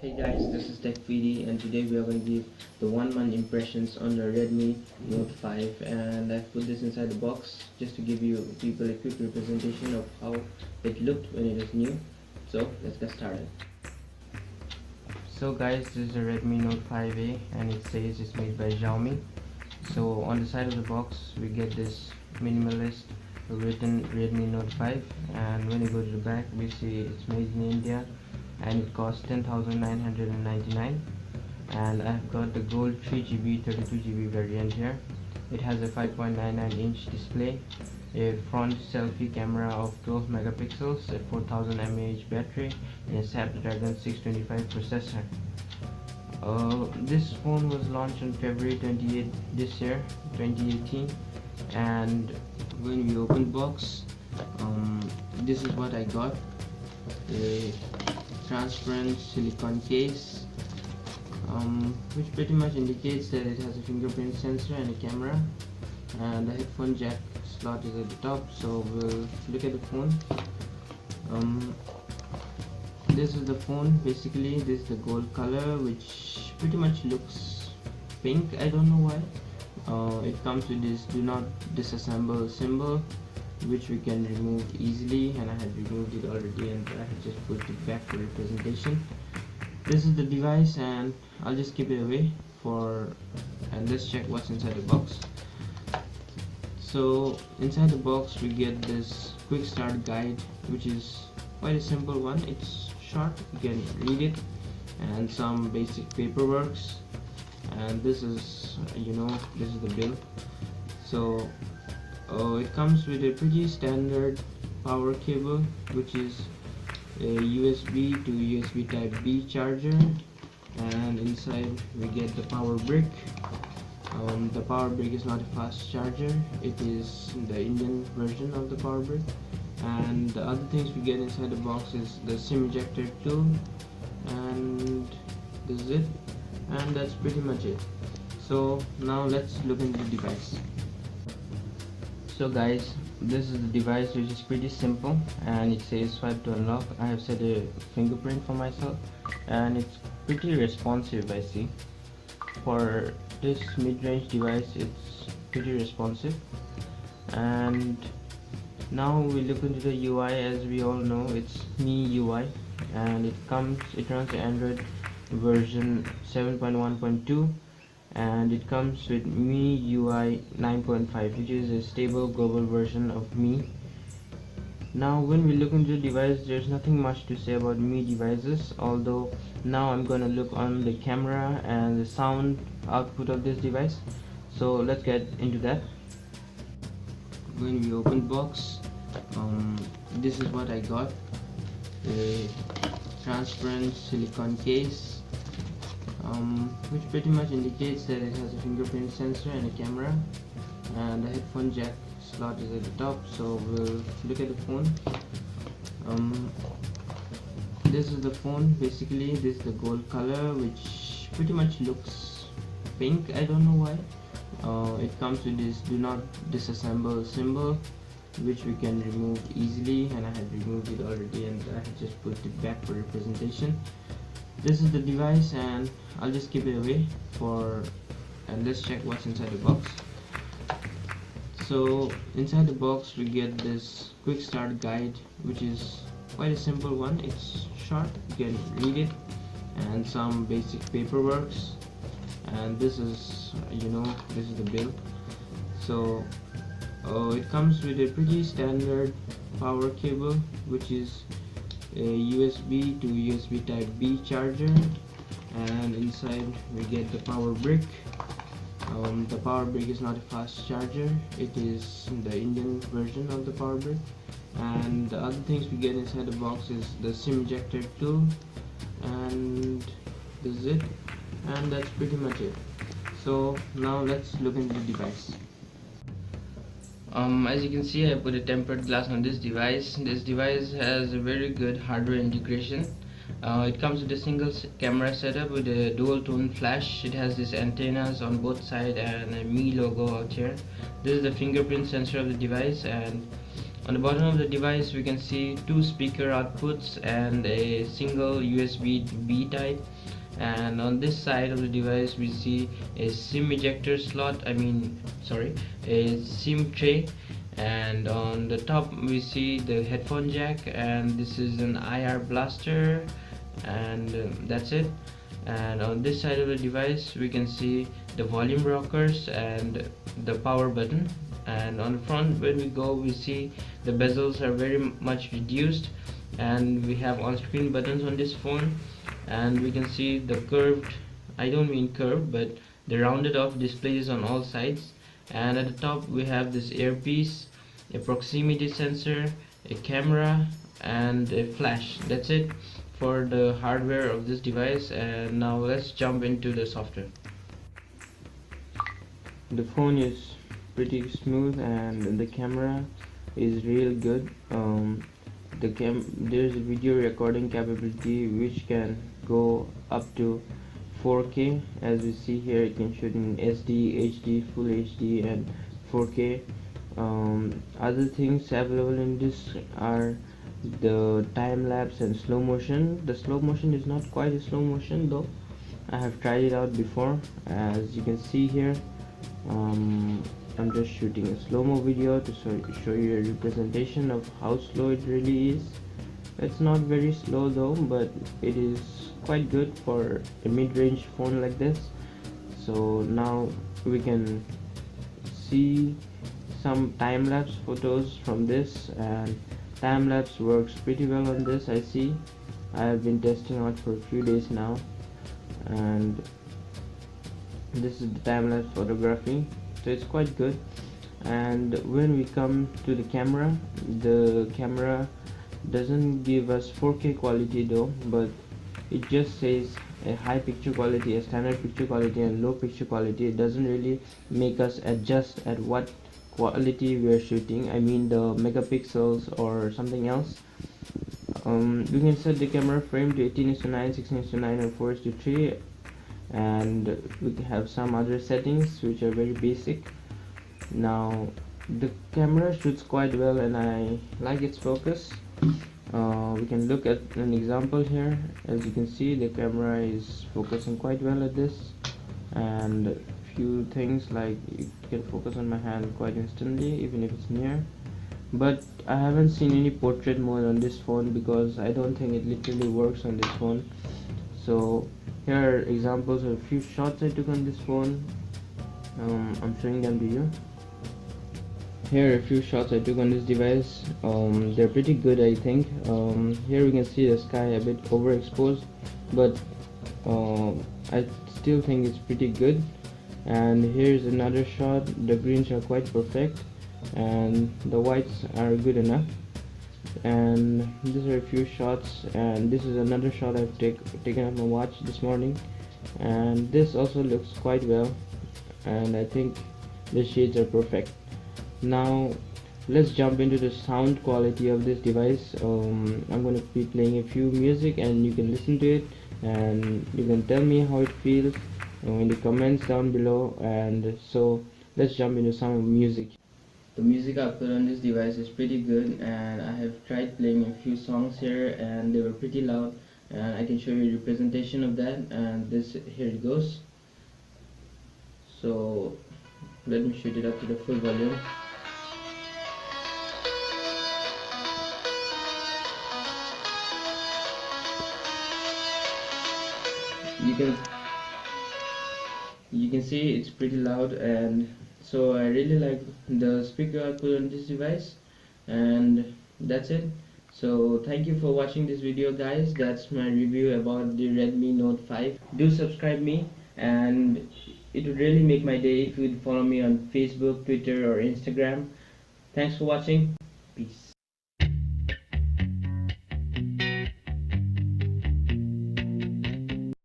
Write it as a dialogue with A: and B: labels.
A: Hey guys, this is TechPD and today we are going to give the 1 month impressions on the Redmi Note 5, and I've put this inside the box just to give you people a quick representation of how it looked when it was new. So let's get started. So guys, this is a Redmi Note 5A and it says it's made by Xiaomi. So on the side of the box we get this minimalist written Redmi Note 5, and when you go to the back we see it's made in India and it costs 10,999, and I've got the gold 3GB 32GB variant here. It has a 5.99-inch display, a front selfie camera of 12 megapixels, a 4000 mAh battery, and a Snapdragon 625 processor. This phone was launched on February 28 this year, 2018, and when we open box, this is what I got: a transparent silicone case, which pretty much indicates that it has a fingerprint sensor and a camera, and the headphone jack slot is at the top. So we'll look at the phone. This is the phone. Basically this is the gold color, which pretty much looks pink. I don't know why. It comes with this do not disassemble symbol, which we can remove easily, and I had removed it already and I had just put it back for representation. This is the device and I'll just keep it away and let's check what's inside the box. So inside the box we get this quick start guide, which is quite a simple one. It's short, you can read it, and some basic paperwork, and this is the bill. So it comes with a pretty standard power cable, which is a USB to USB type B charger, and inside we get the power brick. The power brick is not a fast charger, it is the Indian version of the power brick. And the other things we get inside the box is the SIM ejector tool, and this is it, and that's pretty much it. So now let's look into the device. So guys, this is the device, which is pretty simple, and it says swipe to unlock. I have set a fingerprint for myself and it's pretty responsive. I see for this mid-range device it's pretty responsive. And now we look into the UI. As we all know, it's Mi UI, and it runs Android version 7.1.2, and it comes with Mi UI 9.5, which is a stable global version of Mi. Now when we look into the device, there's nothing much to say about Mi devices, although now I'm gonna look on the camera and the sound output of this device. So let's get into that. When we open box, this is what I got: a transparent silicone case, which pretty much indicates that it has a fingerprint sensor and a camera, and the headphone jack slot is at the top. So we'll look at the phone. This is the phone. Basically this is the gold color, which pretty much looks pink. I don't know why. It comes with this do not disassemble symbol, which we can remove easily, and I had removed it already and I had just put it back for representation. This is the device and I'll just keep it away and let's check what's inside the box. So inside the box we get this quick start guide, which is quite a simple one. It's short, you can read it, and some basic paperwork, and this is the bill. So it comes with a pretty standard power cable, which is a USB to USB type B charger, and inside we get the power brick. The power brick is not a fast charger, it is the Indian version of the power brick. And the other things we get inside the box is the SIM ejector tool, and this is it, and that's pretty much it. So now let's look into the device. As you can see, I put a tempered glass on this device. This device has a very good hardware integration. It comes with a single camera setup with a dual tone flash. It has these antennas on both sides and a Mi logo out here. This is the fingerprint sensor of the device, and On the bottom of the device we can see two speaker outputs and a single USB-B type, and on this side of the device we see a SIM ejector slot, a SIM tray, and on the top we see the headphone jack, and this is an IR blaster, and that's it. And on this side of the device we can see the volume rockers and the power button, and on the front when we go we see the bezels are very much reduced, and we have on-screen buttons on this phone, and we can see the curved, I don't mean curved, but the rounded off displays on all sides. And at the top we have this earpiece, a proximity sensor, a camera, and a flash. That's it for the hardware of this device. And now let's jump into the software. The phone is pretty smooth and the camera is real good. There's a video recording capability which can go up to 4K. As we see here, it can shoot in SD, HD, Full HD, and 4K. Other things available in this are the time lapse and slow motion. The slow motion is not quite a slow motion though. I have tried it out before. As you can see here, I'm just shooting a slow-mo video to show you a representation of how slow it really is. It's not very slow though, but it is quite good for a mid-range phone like this. So now we can see some time-lapse photos from this, and time-lapse works pretty well on this. I see I have been testing out for a few days now, and this is the time-lapse photography, so it's quite good. And when we come to the camera doesn't give us 4K quality though, but it just says a high picture quality, a standard picture quality, and low picture quality. It doesn't really make us adjust at what quality we are shooting, I mean the megapixels or something else. We can set the camera frame to 18:9, 16:9, or 4:3, and we have some other settings which are very basic. Now the camera shoots quite well and I like its focus. We can look at an example here. As you can see, the camera is focusing quite well at this, and few things like you can focus on my hand quite instantly even if it's near. But I haven't seen any portrait mode on this phone because I don't think it literally works on this phone. So here are examples of a few shots I took on this phone. I'm showing them to you. Here are a few shots I took on this device. They're pretty good, I think. Here we can see the sky a bit overexposed, but I still think it's pretty good. And here's another shot. The greens are quite perfect and the whites are good enough. And these are a few shots, and this is another shot I've taken on my watch this morning, and this also looks quite well, and I think the shades are perfect. Now let's jump into the sound quality of this device. I'm going to be playing a few music and you can listen to it and you can tell me how it feels in the comments down below. And so let's jump into some music. The music output on this device is pretty good, and I have tried playing a few songs here and they were pretty loud, and I can show you a representation of that. And this, here it goes. So let me shoot it up to the full volume. You can see it's pretty loud, and so I really like the speaker output on this device. And that's it. So thank you for watching this video, guys. That's my review about the Redmi Note 5. Do subscribe me, and it would really make my day if you'd follow me on Facebook, Twitter, or Instagram. Thanks for watching. Peace.